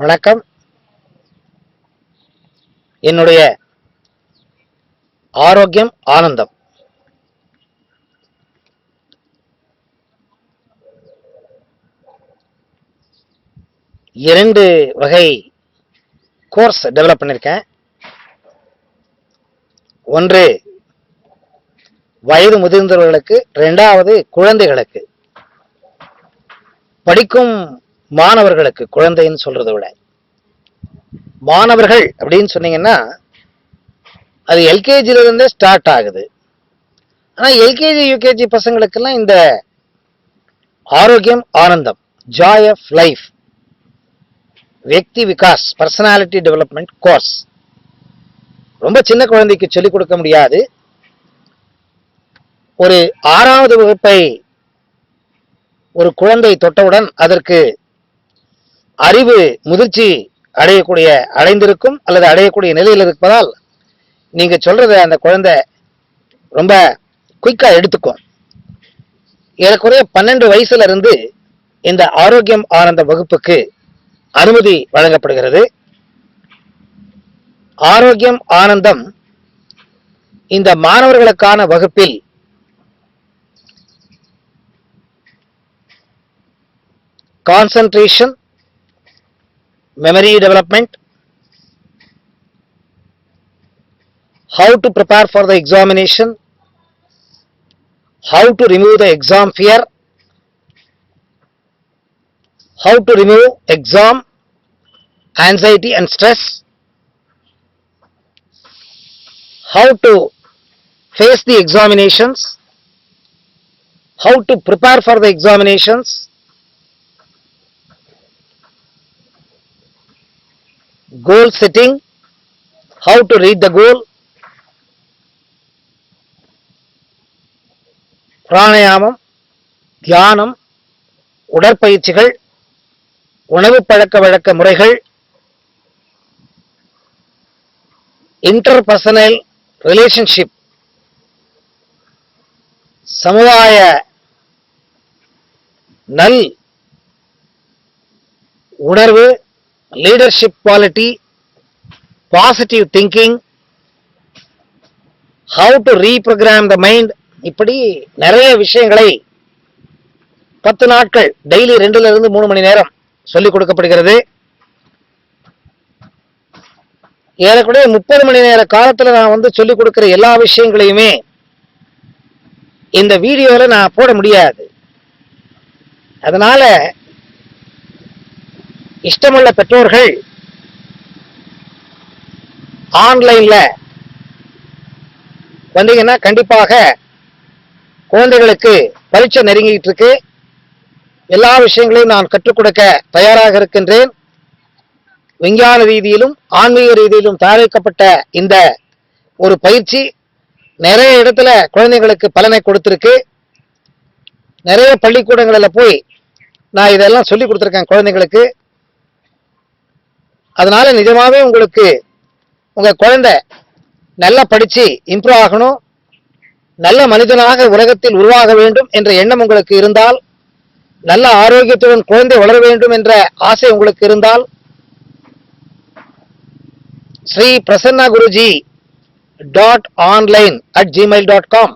வணக்கம். என்னுடைய ஆரோக்கியம் ஆனந்தம். இரண்டு வகை கோர்ஸ் டெவலப் பண்ணியிருக்கேன். ஒன்று வயது முதிர்ந்தவர்களுக்கு, இரண்டாவது குழந்தைகளுக்கு. படிக்கும் மாணவர்களுக்கு, குழந்தைன்னு சொல்றதை விட மாணவர்கள் அப்படின்னு சொன்னீங்கன்னா அது எல்கேஜில இருந்தே ஸ்டார்ட் ஆகுது. ஆனா எல்கேஜி யூகேஜி பசங்களுக்கெல்லாம் இந்த ஆரோக்கியம் ஆனந்தம், ஜாய் ஆஃப் லைஃப், வியக்தி விகாஸ், பர்சனாலிட்டி டெவலப்மெண்ட் கோர்ஸ் ரொம்ப சின்ன குழந்தைக்கு சொல்லிக் கொடுக்க முடியாது. ஒரு 6வது வகுப்பை ஒரு குழந்தை தொட்டவுடன் அதற்கு அறிவு முதிர்ச்சி அடைந்திருக்கும் அல்லது அடையக்கூடிய நிலையில் இருப்பதால் நீங்க சொல்றத அந்த குழந்தை ரொம்ப குயிக்கா எடுத்துக்கும். ஏறக்குறைய 12 வயசுல இருந்து இந்த ஆரோக்கியம் ஆனந்த வகுப்புக்கு அனுமதி வழங்கப்படுகிறது. ஆரோக்கியம் ஆனந்தம் இந்த மாணவர்களுக்கான வகுப்பில் concentration, memory development, how to prepare for the examination, how to remove the exam fear, how to remove exam anxiety and stress, how to face the examinations, how to prepare for the examinations, goal setting, how to read the goal, பிராணாயாமம், தியானம், உடற்பயிற்சிகள், உணவு பழக்க வழக்க முறைகள், interpersonal relationship, சமுதாய நல் உணர்வு, leadership quality, positive thinking, how to reprogram the mind, இப்படி நிறைய விஷயங்களை 10 நாட்கள் டெய்லி 2ல இருந்து 3 மணி நேரம் சொல்லிக் கொடுக்கப்படுகிறது. ஏறக்குறைய 30 மணி நேர காலத்துல நான் சொல்லிக் கொடுக்கிற எல்லா விஷயங்களையுமே இந்த வீடியோல நான் போட முடியாது. அதனால இஷ்டமுள்ள பெற்றோர்கள் ஆன்லைன்ல வந்தீங்கன்னா கண்டிப்பாக குழந்தைகளுக்கு பரீட்சை நெருங்கிட்டு இருக்கு. எல்லா விஷயங்களையும் நான் கற்றுக் கொடுக்க தயாராக இருக்கின்றேன். விஞ்ஞான ரீதியிலும் ஆன்மீக ரீதியிலும் தயாரிக்கப்பட்ட இந்த ஒரு பயிற்சி நிறைய இடத்துல குழந்தைகளுக்கு பலனை கொடுத்திருக்கு. நிறைய பள்ளிக்கூடங்களில் போய் நான் இதெல்லாம் சொல்லி கொடுத்துருக்கேன் குழந்தைங்களுக்கு. அதனால நிஜமாவே உங்களுக்கு உங்க குழந்தை நல்லா படிச்சு இம்ப்ரூவ் ஆகணும், நல்ல மனிதனாக உலகத்தில் உருவாக வேண்டும் என்ற எண்ணம் உங்களுக்கு இருந்தால், நல்ல ஆரோக்கியத்துடன் குழந்தை வளர வேண்டும் என்ற ஆசை உங்களுக்கு இருந்தால், ஸ்ரீ பிரசன்னா குருஜி .online@gmail.com,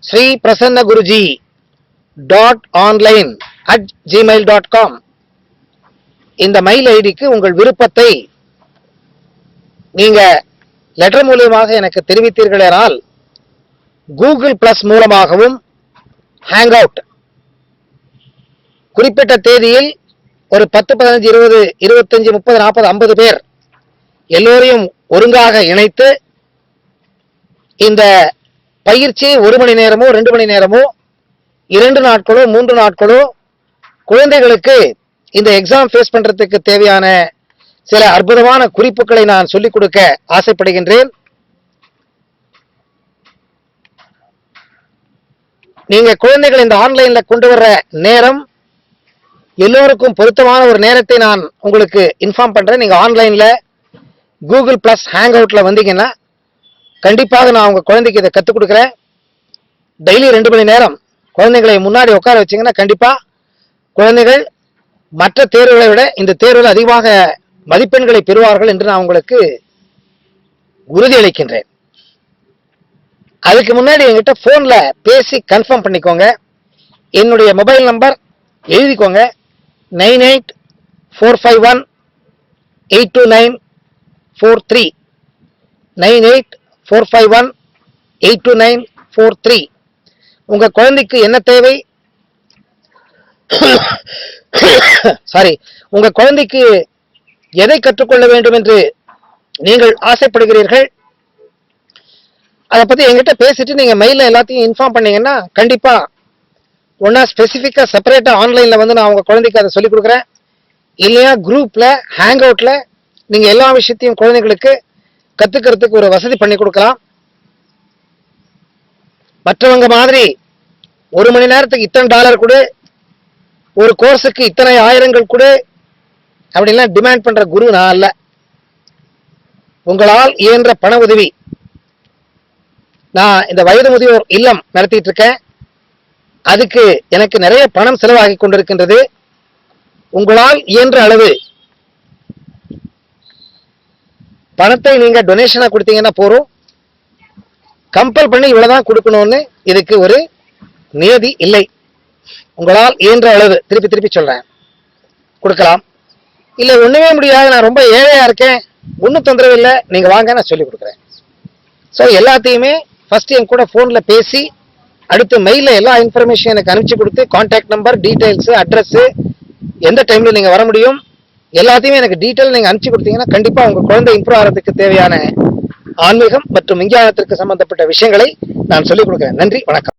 ஸ்ரீ பிரசன்ன குருஜி .online@gmail.com இந்த மெயில் ஐடிக்கு உங்கள் விருப்பத்தை நீங்க லெட்டர் மூலமாக எனக்கு தெரிவித்தீர்களானால் கூகுள் பிளஸ் மூலமாகவும் ஹேங் அவுட் குறிப்பிட்ட தேதியில் ஒரு 10, 15, 20, 25, 30, 40, 50 பேர் எல்லோரையும் ஒருங்காக இணைத்து இந்த பயிற்சி 1 மணி நேரமோ 2 மணி நேரமோ 2 நாட்களோ 3 நாட்களோ குழந்தைகளுக்கு இந்த எக்ஸாம் ஃபேஸ் பண்றதுக்கு தேவையான சில அற்புதமான குறிப்புகளை நான் சொல்லிக் கொடுக்க ஆசைப்படுகின்றேன். நீங்க குழந்தைகள் இந்த ஆன்லைன்ல கொண்டு வர்ற நேரம் எல்லோருக்கும் பொருத்தமான ஒரு நேரத்தை நான் உங்களுக்கு இன்ஃபார்ம் பண்றேன். நீங்க ஆன்லைன்ல கூகுள் பிளஸ் ஹேங் அவுட்ல வந்தீங்கன்னா கண்டிப்பாக நான் உங்க குழந்தைக்கு இதை கற்றுக் கொடுக்குறேன். டெய்லி 2 மணி நேரம் குழந்தைகளை முன்னாடி உட்கார வச்சீங்கன்னா கண்டிப்பா குழந்தைகள் மற்ற தேர்வுகளை விட இந்த தேர்வில் அதிகமாக மதிப்பெண்களை பெறுவார்கள் என்று நான் உங்களுக்கு உறுதியளிக்கின்றேன். அதுக்கு முன்னாடி என்கிட்ட போன்ல பேசி கன்ஃபார்ம் பண்ணிக்கோங்க. என்னுடைய மொபைல் நம்பர் எழுதிக்கோங்க. 9845182943 9845182943. உங்க குழந்தைக்கு என்ன தேவை, சாரி, உங்க குழந்தைக்கு எதை கற்றுக்கொள்ள வேண்டும் என்று நீங்கள் ஆசைப்படுகிறீர்கள், அதை பத்தி என்கிட்ட பேசிட்டு நீங்க மெயில எல்லாத்தையும் இன்ஃபார்ம் பண்ணீங்கன்னா கண்டிப்பா ஒன்னா ஸ்பெசிஃபிக்கா செப்பரேட்டா ஆன்லைன்ல வந்து நான் உங்க குழந்தைக்கு அதை சொல்லிக் கொடுக்குறேன். இல்லையா குரூப்ல ஹேங் அவுட்ல நீங்க எல்லா விஷயத்தையும் குழந்தைங்களுக்கு கத்துக்கிறதுக்கு ஒரு வசதி பண்ணி கொடுக்கலாம். மற்றவங்க மாதிரி 1 மணி நேரத்துக்கு இத்தனை டாலர் கொடு, ஒரு கோர்ஸுக்கு இத்தனை ஆயிரங்கள் கொடு அப்படின்லாம் டிமாண்ட் பண்ற குரு நான் அல்ல. உங்களால் இயன்ற பண உதவி, நான் இந்த வயது முதியோர் இல்லம் நடத்திட்டு இருக்கேன். அதுக்கு எனக்கு நிறைய பணம் செலவாகி கொண்டிருக்கின்றது. உங்களால் இயன்ற அளவு பணத்தை நீங்க டொனேஷனா கொடுத்தீங்கன்னா போறோம். கம்பல் பண்ணி இவ்வளவுதான் கொடுக்கணும்னு இதுக்கு ஒரு நியதி இல்லை. உங்களால் இயன்ற அளவு, திருப்பி சொல்றேன், கொடுக்கலாம். இல்ல ஒண்ணுமே முடியாது, நான் ரொம்ப ஏழையா இருக்கேன், ஒன்னும் தொந்தரவு இல்லை, நீங்க வாங்க நான் சொல்லி கொடுக்குறேன். ஸோ எல்லாத்தையுமே ஃபர்ஸ்ட் என் கூட போன்ல பேசி அடுத்து மெயில எல்லா இன்ஃபர்மேஷன் எனக்கு அனுப்பிச்சு கொடுத்து கான்டாக்ட் நம்பர், டீடைல்ஸ், அட்ரஸ், எந்த டைம்ல நீங்க வர முடியும் எல்லாத்தையுமே எனக்கு டீடைல் நீங்க அனுப்பிச்சு கொடுத்தீங்கன்னா கண்டிப்பா உங்க குழந்தை இம்ப்ரூவ் ஆகிறதுக்கு தேவையான ஆன்மீகம் மற்றும் விஞ்ஞானத்திற்கு சம்பந்தப்பட்ட விஷயங்களை நான் சொல்லிக் கொடுக்கிறேன். நன்றி, வணக்கம்.